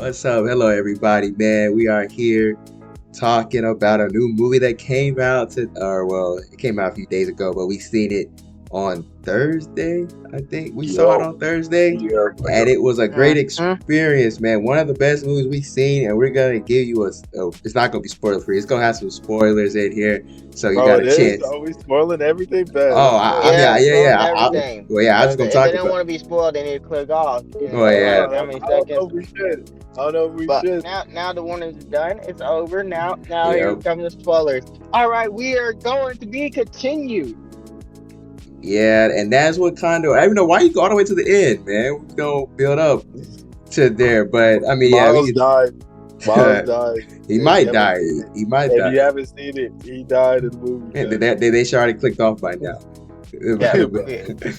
What's up? Hello, everybody, man. We are here talking about a new movie that came out or well, it came out a few days ago, but we seen it on Thursday. I think we saw it Yo, on Thursday, yeah, and it was a great Mm-hmm. experience, man. One of the best movies we've seen, and we're gonna give you it's not gonna be spoiler free. It's gonna have some spoilers in here, so you oh, got a it is. chance. Are we spoiling everything? Bad. Oh, Let's go. I mean, Yeah, yeah, spoiling yeah. everything. Well, yeah, I was Because gonna if talk they don't about. want to be spoiled, they need to click off. Well, yeah. How many I don't know seconds? if we should. I don't know if we But should. now the warning is done. It's over. Now Yeah, here come the spoilers. All right, we are going to be continued. yeah, and that's what kind of I don't know why you go all the way to the end, man. We don't build up to there, but I mean, yeah, we Miles died. Miles could. died. He If you might haven't die. seen it, He might if die. you haven't seen it, he died in the movie. Man, Man. they should already clicked off by now. Yeah, Bro. yeah.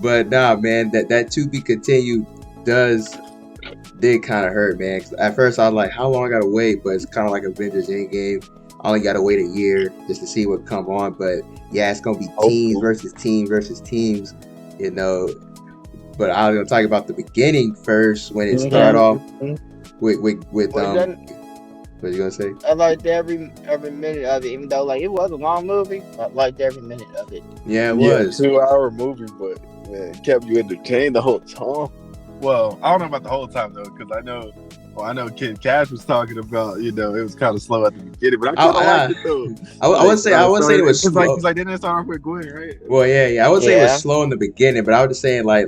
But nah, man, that to be continued does did kind of hurt, man. 'Cause at first I was like, how long I gotta wait? But it's kind of like Avengers Endgame. I only gotta wait a year just to see what come on. But yeah, it's gonna be teams Hopefully. versus teams versus teams, you know. But I was gonna talk about the beginning first when it Yeah. started off Mhm. with Well, then what you gonna say? I liked every minute of it, even though like it was a long movie. I liked every minute of it. Yeah, it Yeah, was. 2 hour movie, but man, it kept you entertained the whole time. Well, I don't know about the whole time though, because I know Kid Cash was talking about, it was kind of slow at the beginning, but I kind of liked it though. I would say it was It's like, slow. cause like didn't it start off with Gwen, right? Well, yeah. I would say it was Yeah. slow in the beginning, but I was just saying, like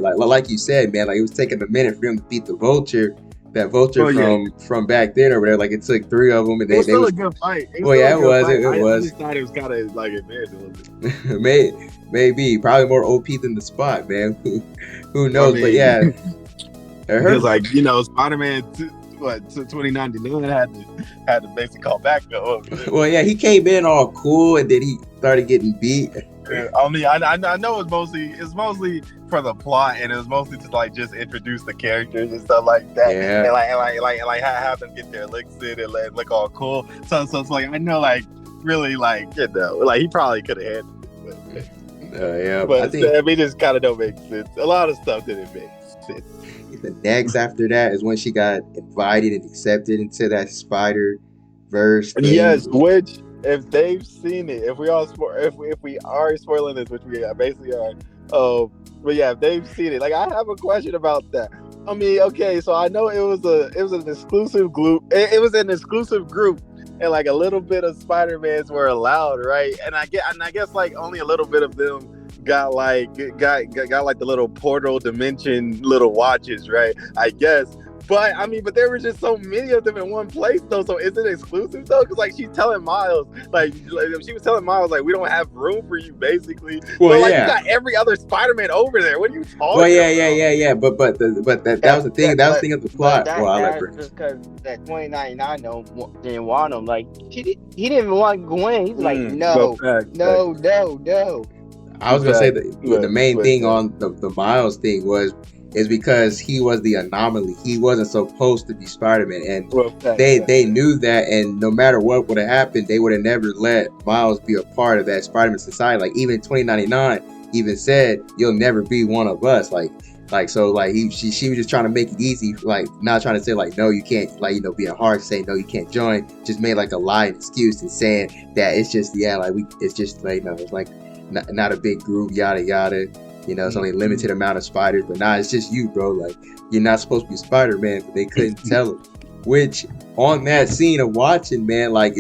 you said, man, like it was taking a minute for him to beat the vulture, that vulture Oh, yeah. from back then or whatever. Like it took three of them, and It was they still was a good fight. Well, yeah, it was. It I was. just thought it was kind of like advanced a little bit. maybe probably more OP than the Spot, man. Who knows? But mean, yeah, it hurt. Because like Spider-Man, 2099 had to basically call back though. Well, yeah, he came in all cool, and then he started getting beat. I mean, I know it's mostly for the plot, and it was mostly to like just introduce the characters and stuff like that, Yeah. and like have them get their licks in and look all cool. So it's like I know like really like like he probably could have handled it, Yeah, but I think it just kind of don't make sense. A lot of stuff didn't make sense. the next after that is when she got invited and accepted into that Spider Verse thing. Yes, which if they've seen it, if we are spoiling this, which we basically are, but yeah, if they've seen it, like I have a question about that. I mean, okay, so I know it was an exclusive group. It was an exclusive group, and like a little bit of Spider-Mans were allowed, right? And I guess like only a little bit of them got like the little portal dimension little watches, right? I guess. But I mean, there were just so many of them in one place though. So is it exclusive though? Because like she's telling Miles, like she was telling Miles, like we don't have room for you, basically. Well, but, like, yeah. you got every other Spider-Man over there. What are you talking? Well, yeah. about? But that was the thing. That was the thing of the plot. But Well, I like that's Brent. just because that 2099 didn't want him. Like he didn't even want Gwen. He's like, no. I was gonna say Exactly. the main But, thing on the Miles thing is because he was the anomaly. He wasn't supposed to be Spider-Man, and they knew that. And no matter what would have happened, they would have never let Miles be a part of that Spider-Man society. Like even 2099 even said, "You'll never be one of us." She was just trying to make it easy, like not trying to say like no you can't, like being hard saying no you can't join. Just made like a lying excuse and saying that it's just it's just like no, it's like not a big group, yada yada. It's only a limited amount of spiders, but it's just you, bro. Like you're not supposed to be Spider-Man, but they couldn't tell him. Which on that scene of watching, man, like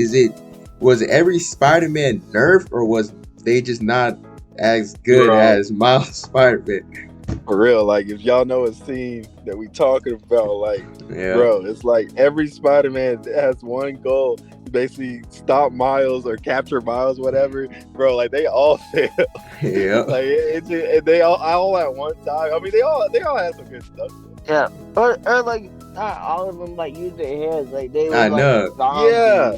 was every Spider-Man nerfed or was they just not as good as Miles Spider-Man? For real, like if y'all know a scene that we talking about, like Yeah. bro, it's like every Spider-Man has one goal, to basically stop Miles or capture Miles, whatever. Bro, like they all fail. Yeah. Like they all at one time. I mean, they all had some good stuff. Yeah, or like not all of them like use their heads. Like they were I like know. zombies. Yeah.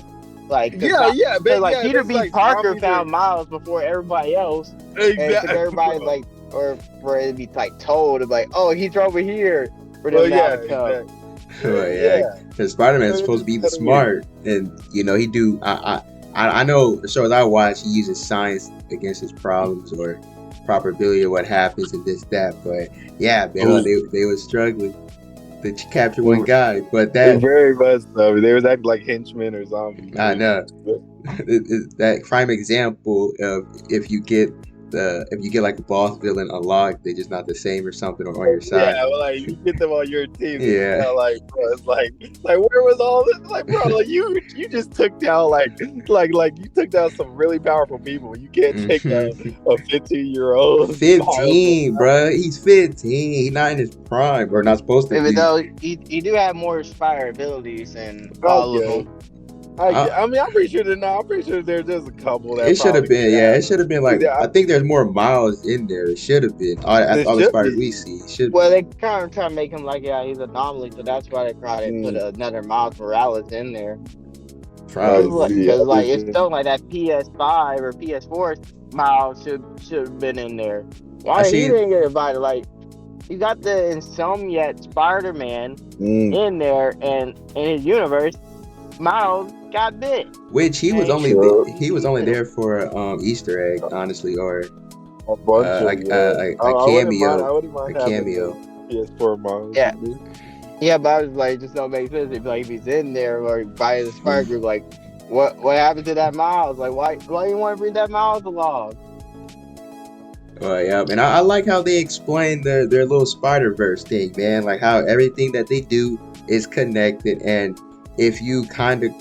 Like But like yeah, Peter it's B. like Parker zombies found Miles before everybody else, and Exactly. took everybody like, or for it to be like told to be like, oh, he's over here for them Well, now yeah, to come. exactly. Well, yeah, because Spider-Man's supposed to be the smart, and he do. I know the shows I watch, he uses science against his problems or probability of what happens and this that. But yeah, man, they were struggling. to capture one guy. But It's that very much so. They was acting like henchmen or zombies. I know. That prime example of if you get like a boss villain unlocked, they're just not the same or something or on your Yeah, side. well, like you get them on your team. Yeah. It's like, bro, it's like where was all this? Like, bro, like you just took down like you took down some really powerful people. You can't take down a 15-year-old. 15, bro. He's 15. He's not in his prime, or not supposed to Even be. though he do have more fire abilities than I all of guess. them. I mean, I'm pretty sure they're not. I'm pretty sure there's just a couple that It should have probably been, yeah. It should have been like Yeah, I think there's more Miles in there. It should have been all There the should spiders be. we see. It should Well, they kind of try to make him like, yeah, he's an anomaly, so that's why they try to put another Miles Morales in there. probably. Yeah, Because like it's yeah. still like that PS5 or PS4 Miles should have been in there. I Why he seen- didn't get invited? Like you got the Insomniac Spider-Man in there, and in his universe, Miles got bit. Which he was Hey, only sure. he was only there for Easter egg, honestly, or A bunch of a I wouldn't a mind having cameo. the PS4 Miles. Yeah. Yeah, but I was like, just don't make sense if he's in there or by the Spider Group. Like, what happened to that Miles? Like, why you want to bring that Miles along? Yeah, and I like how they explain their little Spider-Verse thing, man. Like how everything that they do is connected, and if you kind of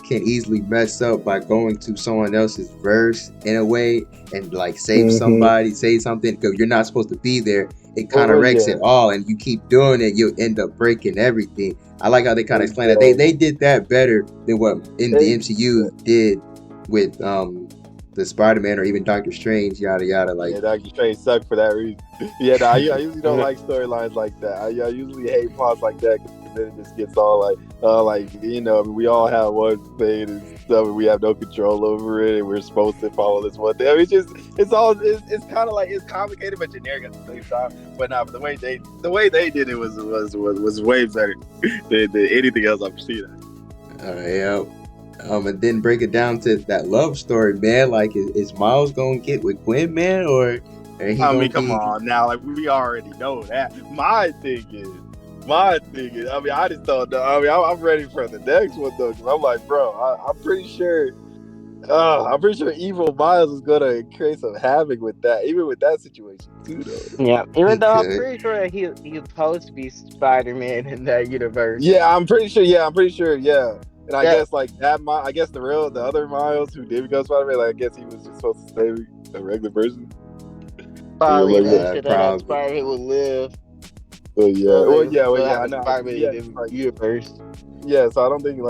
can easily mess up by going to someone else's verse in a way and like save somebody, say something because you're not supposed to be there. It kind of wrecks it all, and you keep doing it, you'll end up breaking everything. I like how they kind of explain that they did that better than what in the MCU did with the Spider-Man or even Doctor Strange, yada yada. Like, yeah, Doctor Strange sucked for that reason. Yeah, no, I usually don't like storylines like that. I usually hate plots like that because then it just gets all like you know, I mean, we all have one thing and stuff, and we have no control over it, and we're supposed to follow this one thing. I mean, it's kind of like it's complicated but generic at the same time. But no, the way they did it was way better than anything else I've seen. yeah. And then break it down to that love story, man. Like, is Miles gonna get with Gwen, man, or I mean, come on now. Like, we already know that. My thing is. I mean, I just don't know. I mean, I'm ready for the next one though, because I'm like, bro, I'm pretty sure evil Miles is gonna create some havoc with that, even with that situation too, though. Yeah, even though I'm pretty sure that he's supposed to be Spider-Man in that universe. Yeah, I'm pretty sure. Yeah. And I guess like that, I guess the other Miles who did become Spider-Man, like, I guess he was just supposed to stay a regular person. Probably, Yeah, that Spider-Man would live. I know. Spider-Man in the universe. Yeah, so I don't think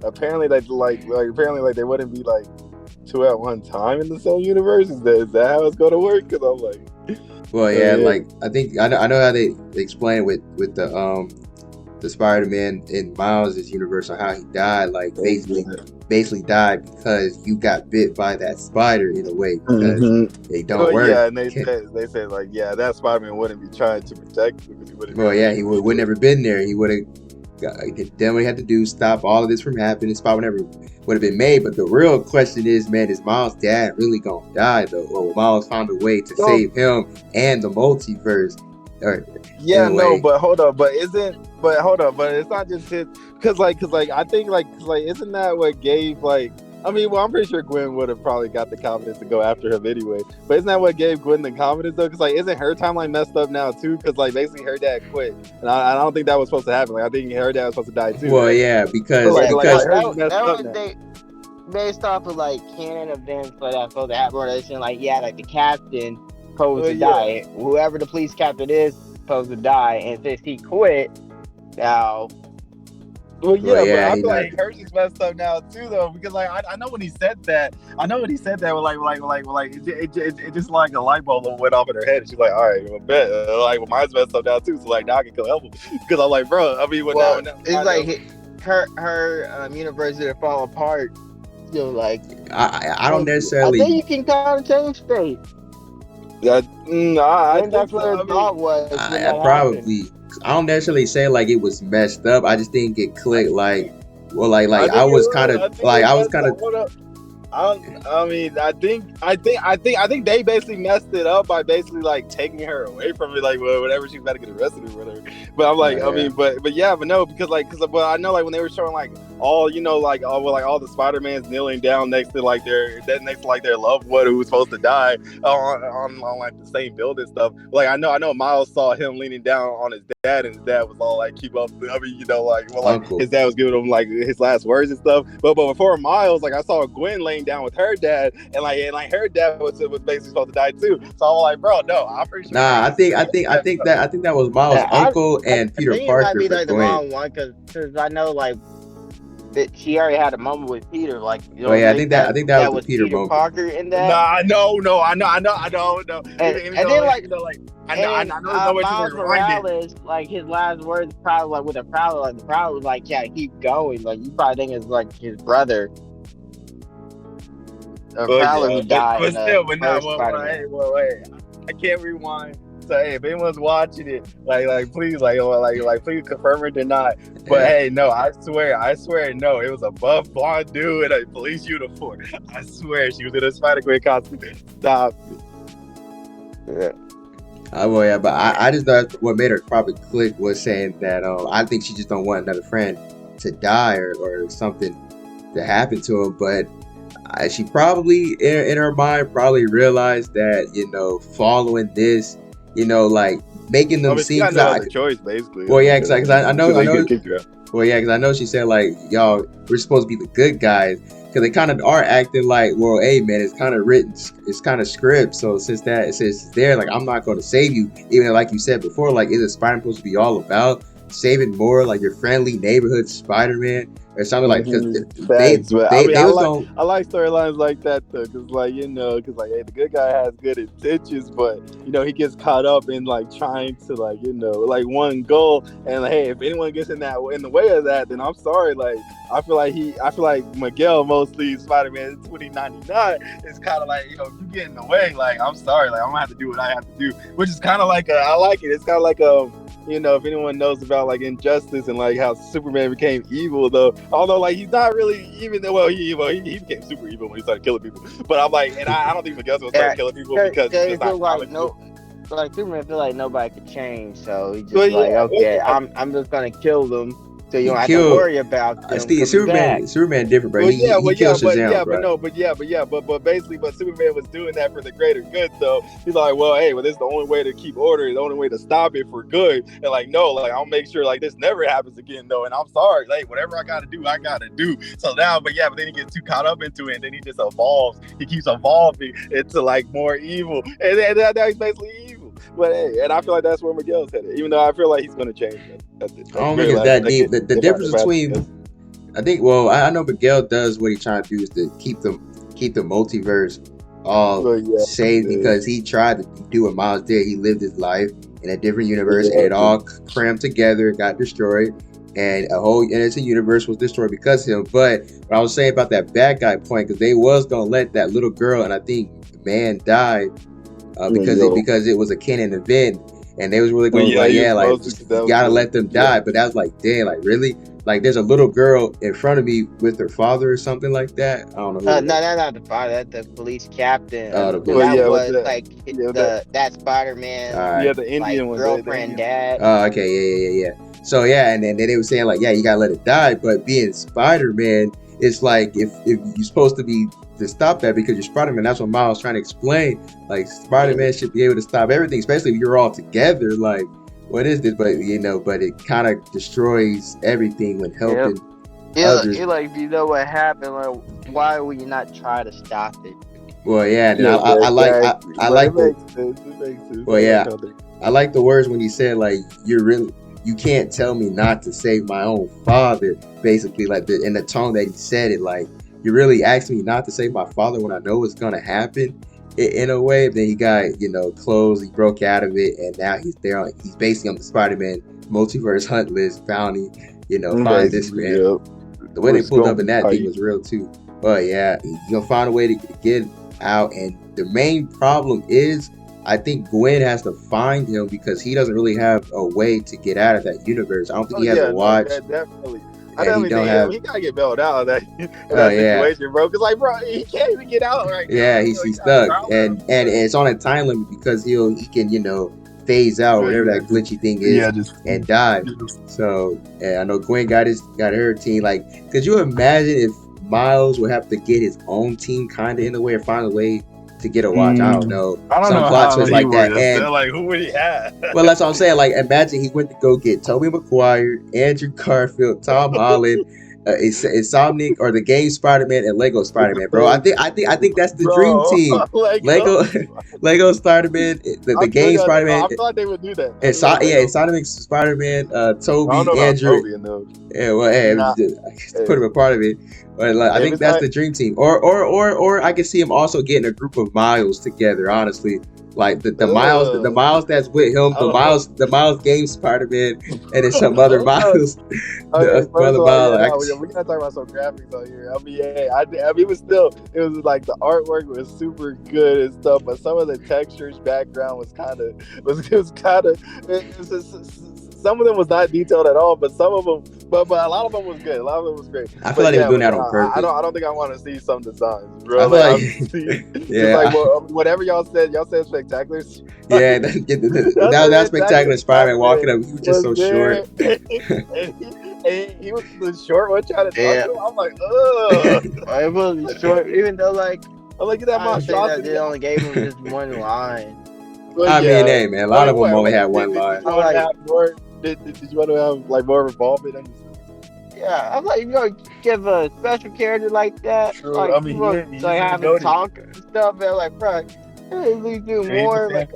apparently they wouldn't be like two at one time in the same universe. Is that how it's gonna work? Because I'm like, well, yeah, like I think I know how they explain it with the Spider-Man in Miles' universe on how he died. Like basically died because you got bit by that spider in a way because they don't work. Yeah, and they said like, yeah, that Spider-Man wouldn't be trying to protect you because he wouldn't. Well, yeah, he would never been there. He would have done what he had to do, stop all of this from happening. Spot would have been made. But the real question is, man, is Miles' dad really gonna die though, or will Miles found a way to save him and the multiverse? But it's not just his, because I think isn't that what gave I'm pretty sure Gwen would have probably got the confidence to go after him anyway. But isn't that what gave Gwen the confidence though? Because isn't her timeline messed up now too? Because basically her dad quit, and I don't think that was supposed to happen. I think her dad was supposed to die too. Well, right? yeah, because that was based off of canon events that supposed to happen. Where they saying the captain supposed to die. Whoever the police captain is supposed to die, and since he quit, now. Well, but I feel like hers is messed up now too, though, because I know when he said that, it just like a light bulb went off in her head, and she's like, all right, well, bet, mine's messed up now too, so now I can go help him, because I'm like, bro, I mean, her universe didn't fall apart. Still, I don't necessarily. I think you can kind of change fate. I think that's what her thought was. Probably. I don't necessarily say it was messed up. I just didn't get clicked. I was kind of. I mean, I think they basically messed it up by basically like taking her away from it, like whatever she's about to get arrested or whatever. But I'm like, I mean, but no, because but I know like when they were showing like all all the Spider-Mans kneeling down next to like their loved one who was supposed to die on like the same building stuff. Like I know Miles saw him leaning down on his dad, and his dad was all like, keep up. I mean, his dad was giving him like his last words and stuff. But before Miles, like I saw Gwen laying down with her dad, and her dad was basically supposed to die too. So I was like, bro, no, I'm pretty sure. Nah, I think that was Miles' uncle and Peter Parker. It might be like the wrong one because I know like that she already had a moment with Peter. Like, you know, I think that was Peter moment. Parker in that. Nah, no, I know. And then I know Miles Morales, like his last words probably like with a Prowler, like the Prowler was like, yeah, keep going. Like you probably think it's like his brother. Prowler who died. But still, but no, wait. I can't rewind. So hey, if anyone's watching it, please, please confirm or deny. But hey, no, I swear, no, it was a buff blonde dude in a police uniform. I swear, she was in a Spider-Gwen costume. Stop. Yeah. But I just thought what made her probably click was saying that I think she just don't want another friend to die or something to happen to him, but. She probably in her mind probably realized that following this, like making them seem like a choice basically. Well, yeah, because I know. Well, yeah, because I know she said like, y'all, we're supposed to be the good guys, because they kind of are acting like, well, hey man, it's kind of written, it's kind of script. So since that it says there, like I'm not going to save you, even like you said before, like is Spider-Man supposed to be all about saving more like your friendly neighborhood Spider-Man? Or something like because I like storylines like that though, because hey, the good guy has good intentions, but he gets caught up in like trying to like one goal, and hey, if anyone gets in the way of that, then I'm sorry. Like I feel like Miguel, mostly Spider-Man 2099, is kind of like if you get in the way, like I'm sorry, like I'm gonna have to do what I have to do, which is kind of like I like it. It's kind of like if anyone knows about like Injustice and like how Superman became evil, though, although like he's not really even he became super evil when he started killing people. But I'm like, and I don't think Miguel's gonna start killing people because it's not like Superman feel like nobody could change, so he just I'm just gonna kill them. So you don't have to worry about them. Superman different, bro. He kills Shazam, but basically, Superman was doing that for the greater good, though. He's like, well, hey, this is the only way to keep order, the only way to stop it for good. And like, no, like I'll make sure like this never happens again, though. And I'm sorry, like whatever I gotta do, I gotta do. So now, but then he gets too caught up into it, and then he just evolves. He keeps evolving into like more evil, and now he's basically evil. But hey, and I feel like that's where Miguel's headed, even though I feel like he's going to change. I don't think it's that deep. The difference between, I think, well, I know Miguel does what he's trying to do is to keep the multiverse all safe, because he tried to do what Miles did. He lived his life in a different universe, and it all crammed together, got destroyed, and it's a universe was destroyed because of him. But what I was saying about that bad guy point, because they was gonna let that little girl, and I think the man died. Because it was a canon event, and they was really going you gotta let them die. But that was like, damn, like really, like there's a little girl in front of me with her father or something like that. I don't know. Not the father. That's the police captain. That Spider-Man. The Indian one, girlfriend, dad. Oh, okay, yeah. So and then they were saying like, you gotta let it die. But being Spider-Man, it's like if you're supposed to be to stop that because you're Spider-Man. That's what Miles was trying to explain. Like Spider-Man should be able to stop everything, especially if you're all together. Like, what is this? But it kind of destroys everything when helping others. Like, you know what happened? Like, why would you not try to stop it? Well, yeah. I like the words when he said like, you can't tell me not to save my own father. Basically, like in the tone that he said it, like. You really asked me not to save my father when I know it's gonna happen, in a way. Then he got clothes. He broke out of it, and now he's there. He's basically on the Spider-Man multiverse hunt list, bounty. Find this man. The way they pulled up in that thing was real too. But yeah, he's gonna find a way to get out. And the main problem is, I think Gwen has to find him because he doesn't really have a way to get out of that universe. I don't think he has a watch. Definitely. I definitely think he gotta get bailed out in that situation, bro. Because like, bro, he can't even get out right now. Yeah, he's stuck, and it's on a time limit because he can phase out whatever that glitchy thing is and die. So I know Gwen got her team. Like, could you imagine if Miles would have to get his own team kind of in the way or find a way to get a watch? I don't know. Some plot twist like that. And like, who would he have? Well, that's what I'm saying. Like, imagine he went to go get Tobey Maguire, Andrew Garfield, Tom Holland, Insomniac, or the game Spider-Man, and Lego Spider-Man, bro. I think that's the dream team. Lego Spider-Man, the game Spider-Man. I thought they would do that. Insomniac Spider-Man, Tobey, Andrew. Put him a part of it. But I think that's the dream team. Or I can see him also getting a group of Miles together. Honestly, like the Miles that's with him, the Miles game Spider-Man, and then some other Miles. We gotta talk about some graphics on here. I mean, it was like the artwork was super good and stuff, but some of the textures background was some of them was not detailed at all, but some of them, but a lot of them was good. A lot of them was great. I feel like they were doing that on purpose. I don't think I want to see some designs, bro. Whatever y'all said spectacular. Yeah, that spectacular Spider-Man walking up. He was just so short. And he was the short one trying to talk to him. I'm like, ugh. It was short, even though like I'm like, that monstrosity. They only gave him just one line. I mean, hey man, a lot of them only had one line. Did you want to have like more involvement? Yeah, I'm like, give a special character like that. True. Like, I mean, have him talk and stuff. And like, bro, we do more. Like,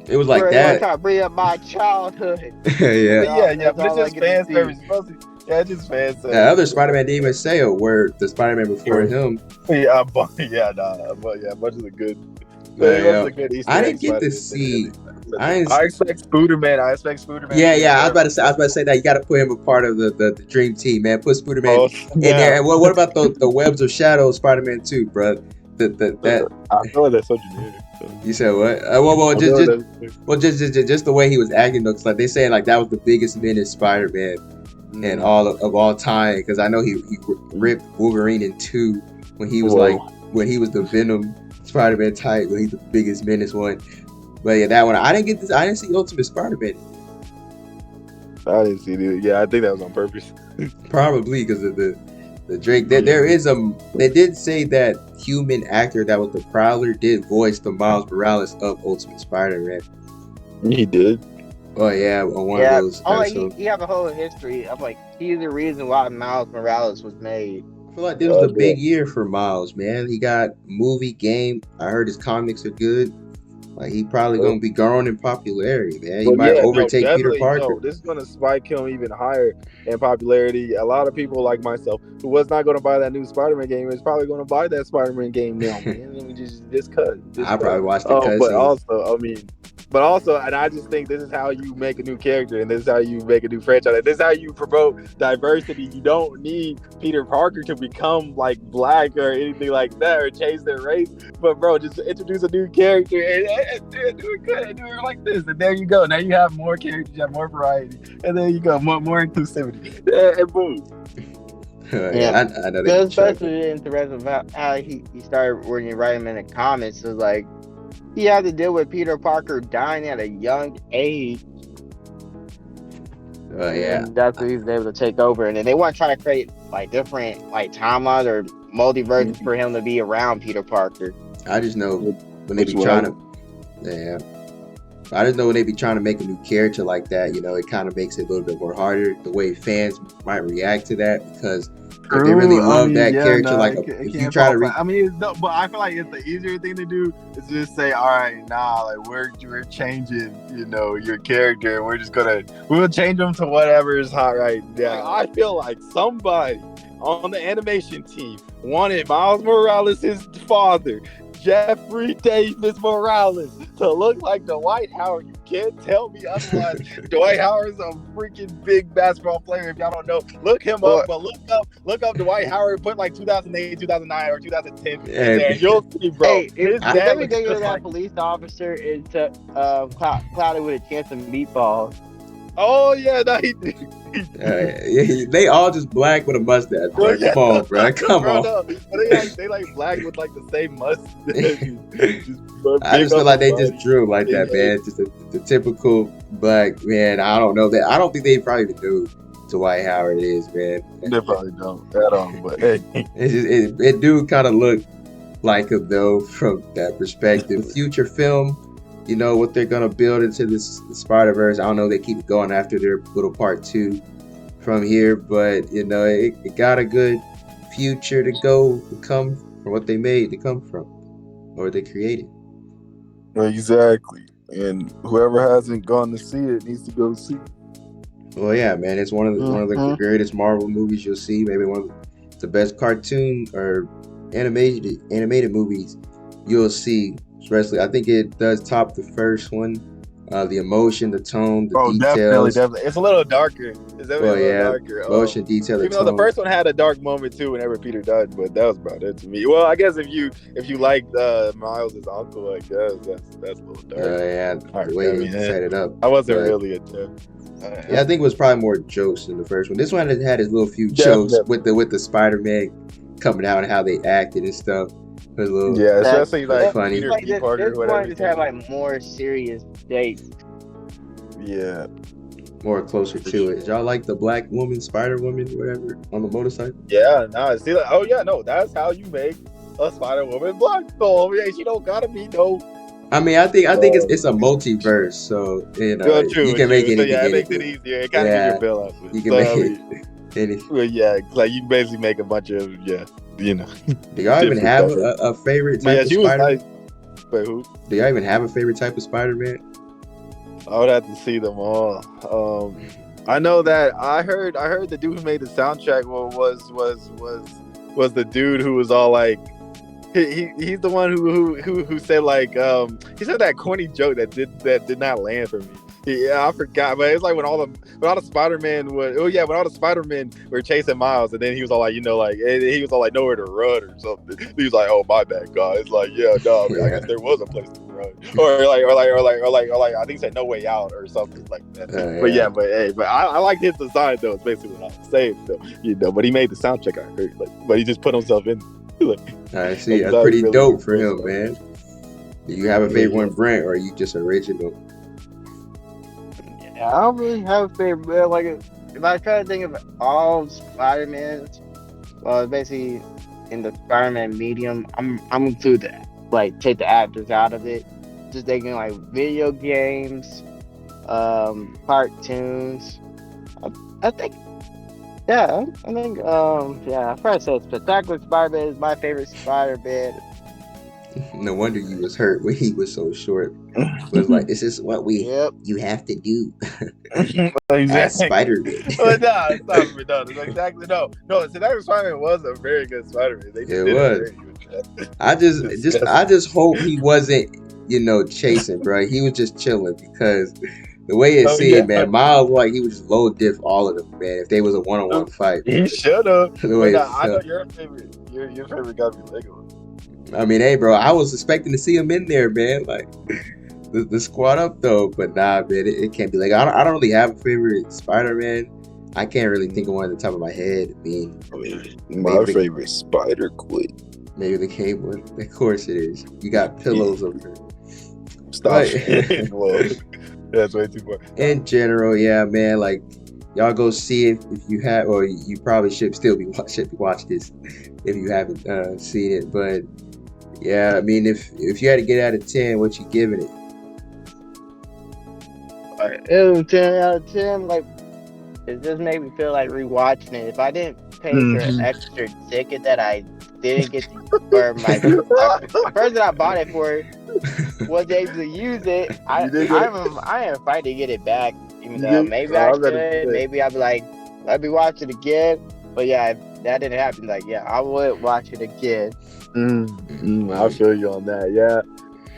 it was like that. Trying to bring up my childhood. Yeah. But it's just fan service. Yeah, it's just fan service. The other Spider-Man didn't even say a word. The Spider-Man before him. But a bunch of the good. I didn't get to see. I expect Spooderman. Yeah. I was about to say that you got to put him a part of the dream team, man. Put Spooderman in there. And what about the Webs of Shadow Spider-Man 2, bro? I feel like that's so generic. You said what? Just the way he was acting looks like they saying like that was the biggest menace Spider-Man and all time, because I know he ripped Wolverine in 2 when he was when he was the Venom Spider-Man type, when he's the biggest menace one. But yeah, that one I didn't see Ultimate Spider-Man. I didn't see it. Yeah, I think that was on purpose. Probably because of the Drake. They did say that human actor that was the Prowler did voice the Miles Morales of Ultimate Spider-Man. He did. Oh yeah, on one of those. He have a whole history of like he's the reason why Miles Morales was made. I feel like this was a big year for Miles, man. He got movie, game. I heard his comics are good. Like he probably gonna be growing in popularity, man. He might overtake Peter Parker. No, this is gonna spike him even higher in popularity. A lot of people like myself who was not gonna buy that new Spider-Man game is probably gonna buy that Spider-Man game now, man. Let me just cut. I probably watched the cut. But also, and I just think this is how you make a new character, and this is how you make a new franchise. And this is how you promote diversity. You don't need Peter Parker to become like black or anything like that, or change their race. But bro, just introduce a new character and do it good, and do it like this, and there you go. Now you have more characters, you have more variety, and there you go, more inclusivity, and boom. I know that. Especially interesting about how he started working writing in the comics. So like. He had to deal with Peter Parker dying at a young age. And that's when he was able to take over. And then they want to try to create like different like timelines or multiverses for him to be around Peter Parker. I just know when they be trying to, I just know when they be trying to make a new character like that, it kind of makes it a little bit more harder. The way fans might react to that, because if they really love that character, if you try to, but I feel like it's the easier thing to do is just say, all right, we're changing, your character, and we'll change them to whatever is hot right now. I feel like somebody on the animation team wanted Miles Morales, his father, Jeffrey Davis Morales, to look like Dwight Howard. You can't tell me otherwise. Dwight Howard's a freaking big basketball player. If y'all don't know, look him up. But look up Dwight Howard. Put like 2008, 2009, or 2010 in there, and you'll see, bro. Hey, everything with that police officer is clouded with a chance of meatballs. Oh yeah, no, he They all just black with a mustache. Bro. Come on, bro. Come on. No. They like black with like the same mustache. I just feel like they just drew like that, man. Just the typical black man. I don't know that. I don't think they probably even knew Dwight Howard is, man. They probably don't at all. But hey, it do kind of look like him though from that perspective. Future film. You know what they're gonna build into this Spider-Verse. I don't know. They keep going after their little part 2 from here, but you know it got a good future to come from what they made to come from or they created. Exactly, and whoever hasn't gone to see it needs to go see it. Well, yeah, man, it's one of the greatest Marvel movies you'll see. Maybe one of the best cartoon or animated movies you'll see. Especially, I think it does top the first one. The emotion, the tone, the details. Definitely. It's a little darker. It's definitely a little darker. Emotion, detail, even though the first one had a dark moment too whenever Peter died, but that was about it to me. Well, I guess if you liked Miles' uncle, I guess that's a little dark. The way he set it up. I wasn't really a fan. I think it was probably more jokes than the first one. This one had his little few jokes with the Spider-Man coming out and how they acted and stuff. Especially like funny. Peter P. Parker, whatever. Just have like more serious dates. Yeah, more closer to it. Did y'all like the black woman, Spider-Woman, whatever, on the motorcycle? Yeah, see, like, that's how you make a Spider-Woman black. So she don't gotta be no. I mean, I think it's a multiverse, so you know you can make it. It makes it easier. It kind of gets your bill out. You can make it. Well, like you basically make a bunch of you know. Do y'all even have a favorite type of Spider-Man? Wait, who? Do y'all even have a favorite type of Spider-Man? I would have to see them all. I know that I heard the dude who made the soundtrack was the dude who was all like, he's the one who said like he said that corny joke that did not land for me. Yeah, I forgot, but it's like when all the Spider-Man were chasing Miles, and then he was all like, he was all like nowhere to run or something. He was like, "Oh, my bad, guys." Like, I guess there was a place to run, or like I think he said "No Way Out" or something like that. But I liked his design though. It's basically what I was saying though, But he made the soundtrack. I heard, but he just put himself in. I see. That's pretty really dope for him, man. Do you have a favorite one, Brent, or are you just original? I don't really have a favorite. Like, if I try to think of all Spider-Mans, well, basically in the Spider-Man medium, I'm include take the actors out of it. Just thinking like video games, cartoons. I think, I'd probably say Spectacular Spider-Man is my favorite Spider-Man. No wonder you was hurt when he was so short. It was like, this is what you have to do. As Spider-Man. Exactly. No. Spectacular Spider-Man was a very good Spider-Man. It was. I just hope he wasn't, chasing, bro. He was just chilling because the way it seemed, man, Miles, like he would just low diff all of them, man. If they was a one-on-one fight, he should have. I know your favorite. Your favorite got to be Lego. I mean, hey, bro, I was expecting to see him in there, man. Like the squad up though, but nah, man, it can't be like I don't really have a favorite Spider-Man. I can't really think of one at the top of my head. My favorite Spider-Quid. Maybe the Cave one. Of course it is. You got pillows over there. Stop. That's way too much. In general, yeah, man. Like y'all go see it if you have, or you probably should watch this if you haven't seen it, but. Yeah, I mean, if you had to get out of 10, what you giving it? 10 out of 10. Like, it just made me feel like rewatching it. If I didn't pay for an extra ticket that I didn't get to, or the person I bought it for was able to use it, I am fighting to get it back. Even though maybe I should, maybe I'll be like, let me watch it again. But yeah, if that didn't happen, I would watch it again. I feel you on that. Yeah,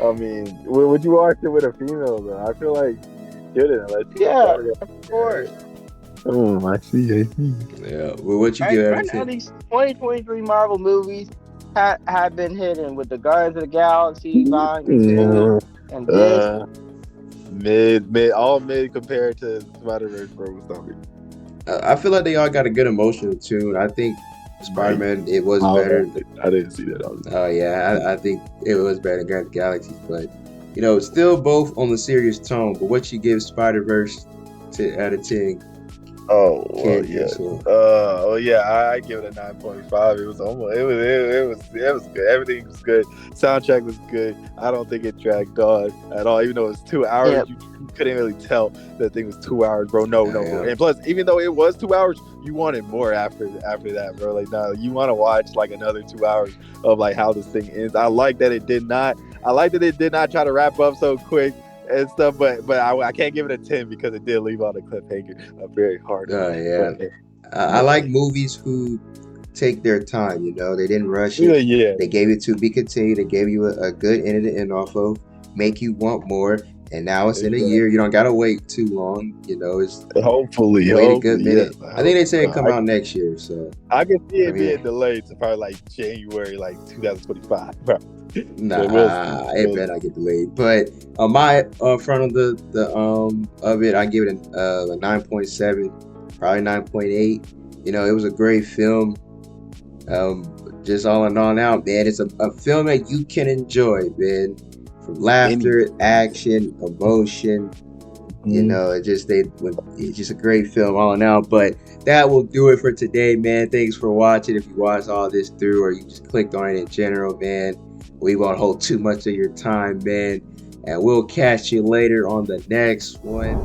I mean, would you watch it with a female though? I feel like you couldn't. Of course. I see. Yeah. Well, what you give out of 10? These 2023 Marvel movies have been hitting with the Guardians of the Galaxy, and this. All mid compared to Spider-Verse, bro. I feel like they all got a good emotional tune. I think Spider-Man, it was better. I didn't see that. Oh yeah, I think it was better than Guardians of the Galaxy, but still both on the serious tone. But what you give Spider-Verse out of 10? Oh well, yeah. I give it a 9.5. It was almost. It was good. Everything was good. Soundtrack was good. I don't think it dragged on at all. Even though it was 2 hours, Yep. you couldn't really tell that thing was 2 hours, bro. No. And plus, even though it was 2 hours, you wanted more after that, bro. Like, no, you want to watch like another 2 hours of like how this thing ends. I like that it did not try to wrap up so quick and stuff, but I can't give it a 10 because it did leave on a cliffhanger, a very hard. Oh yeah, I like movies who take their time. They didn't rush it. Yeah. They gave it to be continued. They gave you a good end to end off of, make you want more. And now it's in a year. You don't gotta wait too long. It's hopefully wait a good minute. Yes, I think they say it come out next year. So I can see it being delayed to probably like January, like 2025. Bro. Nah, it better not get delayed. But on my front of of it, I give it a 9.7, probably 9.8. It was a great film. Just all in all out, man, it's a film that you can enjoy, man. From laughter, action, emotion. It's just a great film all in all. But that will do it for today, man. Thanks for watching. If you watched all this through, or you just clicked on it in general, man, we won't hold too much of your time, man. And we'll catch you later on the next one.